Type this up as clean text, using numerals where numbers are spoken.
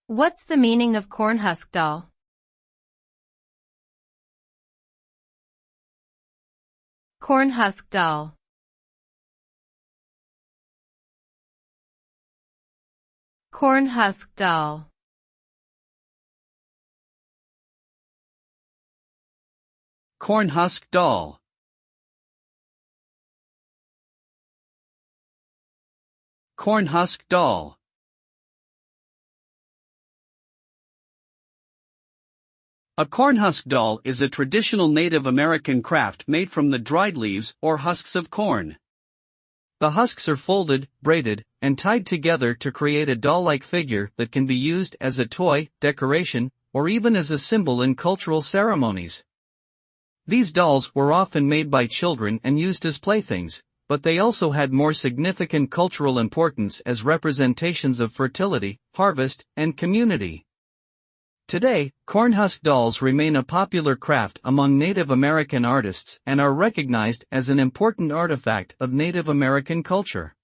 What's the meaning of cornhusk doll? Cornhusk doll. Cornhusk doll. Cornhusk doll. Cornhusk doll. A cornhusk doll is a traditional Native American craft made from the dried leaves or husks of corn. The husks are folded, braided, and tied together to create a doll-like figure that can be used as a toy, decoration, or even as a symbol in cultural ceremonies. These dolls were often made by children and used as playthings, but they also had more significant cultural importance as representations of fertility, harvest, and community. Today, cornhusk dolls remain a popular craft among Native American artists and are recognized as an important artifact of Native American culture.